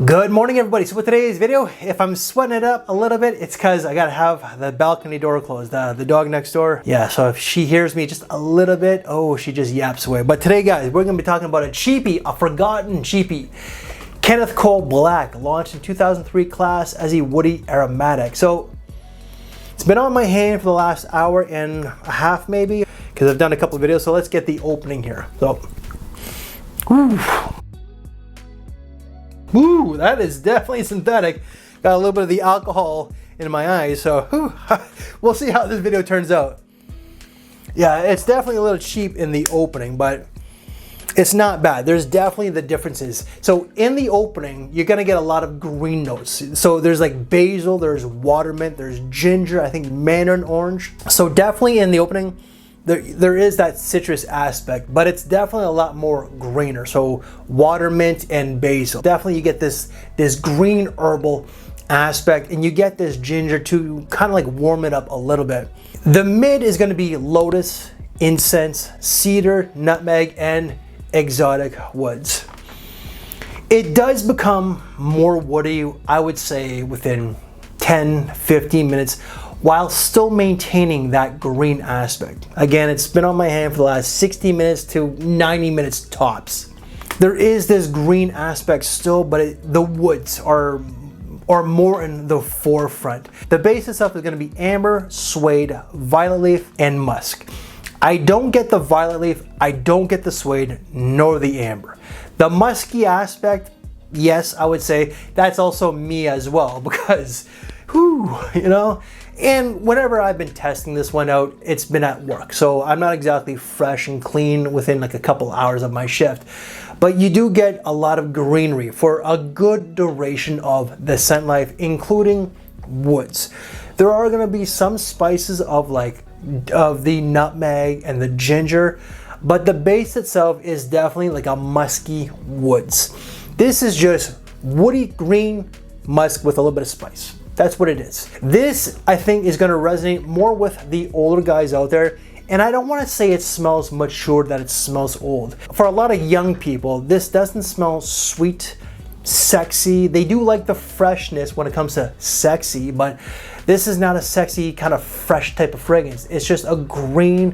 Good morning, everybody. So with today's video, if I'm sweating it up a little bit, it's because I gotta have the balcony door closed. The dog next door, yeah, so if she hears me just a little bit, oh, she just yaps away. But today, guys, we're gonna be talking about a cheapie, a forgotten cheapie. Kenneth Cole Black, launched in 2003 class as a woody aromatic. So it's been on my hand for the last hour and a half maybe, because I've done a couple of videos. So let's get the opening here. So, ooh, that is definitely synthetic. Got a little bit of the alcohol in my eyes, so we'll see how this video turns out. Yeah, it's definitely a little cheap in the opening, but it's not bad. There's definitely the differences. So in the opening, you're gonna get a lot of green notes. So there's like basil, there's watermint, there's ginger, I think Mandarin orange. So definitely in the opening, there is that citrus aspect, but it's definitely a lot more greener. So watermint and basil. Definitely you get this green herbal aspect, and you get this ginger to kind of like warm it up a little bit. The mid is going to be Lotus, Incense, Cedar, Nutmeg, and exotic woods. It does become more woody, I would say, within 10-15 minutes, while still maintaining that green aspect. Again, it's been on my hand for the last 60 minutes to 90 minutes tops. There is this green aspect still, but the woods are more in the forefront. The base itself is going to be amber, suede, violet leaf, and musk. I don't get the violet leaf, I don't get the suede, nor the amber. The musky aspect, yes, I would say that's also me as well, because, whew, you know. And whenever I've been testing this one out, it's been at work. So I'm not exactly fresh and clean within like a couple hours of my shift. But you do get a lot of greenery for a good duration of the scent life, including woods. There are gonna be some spices of the nutmeg and the ginger, but the base itself is definitely like a musky woods. This is just woody green musk with a little bit of spice. That's what it is. This, I think, is gonna resonate more with the older guys out there. And I don't wanna say it smells mature, that it smells old. For a lot of young people, this doesn't smell sweet, sexy. They do like the freshness when it comes to sexy, but this is not a sexy kind of fresh type of fragrance. It's just a green,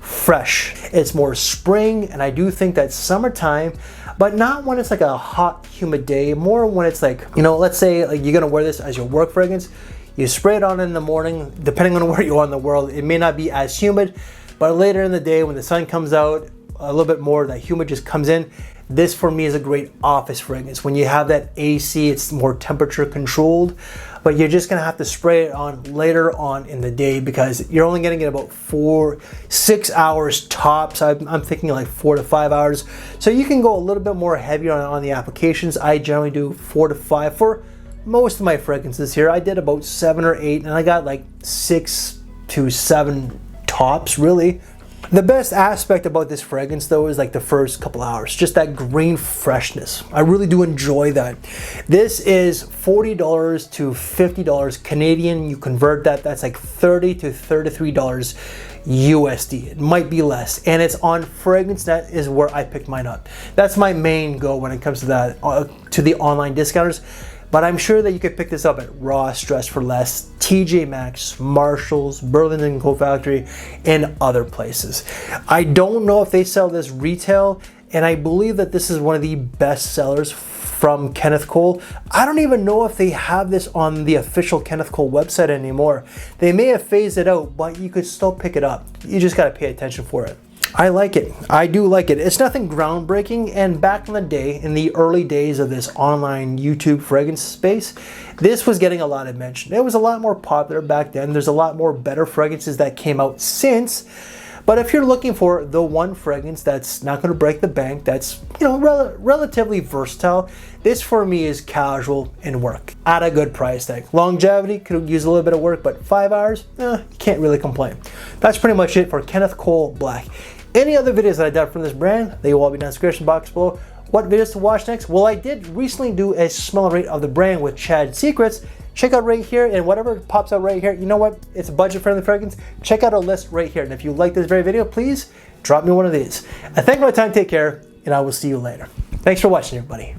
fresh. It's more spring, and I do think that summertime, but not when it's like a hot, humid day, more when it's like, you know, let's say like you're gonna wear this as your work fragrance, you spray it on in the morning, depending on where you are in the world, it may not be as humid, but later in the day when the sun comes out, a little bit more, that humid just comes in. This for me is a great office fragrance. When you have that AC, it's more temperature controlled, but you're just gonna have to spray it on later on in the day because you're only gonna get about 4-6 hours tops. I'm thinking like 4 to 5 hours. So you can go a little bit more heavy on the applications. I generally do 4 to 5 for most of my fragrances here. I did about 7 or 8, and I got like 6 to 7 tops really. The best aspect about this fragrance though is like the first couple hours, just that green freshness. I really do enjoy that. This is $40 to $50 Canadian. You convert that, that's like $30 to $33 USD. It might be less, and it's on FragranceNet is where I picked mine up. That's my main go when it comes to that, to the online discounters. But I'm sure that you could pick this up at Ross, Dress for Less, TJ Maxx, Marshalls, Burlington Co. Factory, and other places. I don't know if they sell this retail, and I believe that this is one of the best sellers from Kenneth Cole. I don't even know if they have this on the official Kenneth Cole website anymore. They may have phased it out, but you could still pick it up. You just gotta pay attention for it. I like it. I do like it. It's nothing groundbreaking, and back in the day, in the early days of this online YouTube fragrance space, this was getting a lot of mention. It was a lot more popular back then. There's a lot more better fragrances that came out since, but if you're looking for the one fragrance that's not going to break the bank, that's, you know, relatively versatile, this for me is casual and work at a good price tag. Longevity could use a little bit of work, but 5 hours, you can't really complain. That's pretty much it for Kenneth Cole Black. Any other videos that I've done from this brand, they will all be down in the description box below. What videos to watch next? Well, I did recently do a smell rate of the brand with Chad Secrets. Check out right here, and whatever pops out right here, you know what? It's a budget-friendly fragrance. Check out our list right here. And if you like this very video, please drop me one of these. I thank you for my time. Take care, and I will see you later. Thanks for watching, everybody.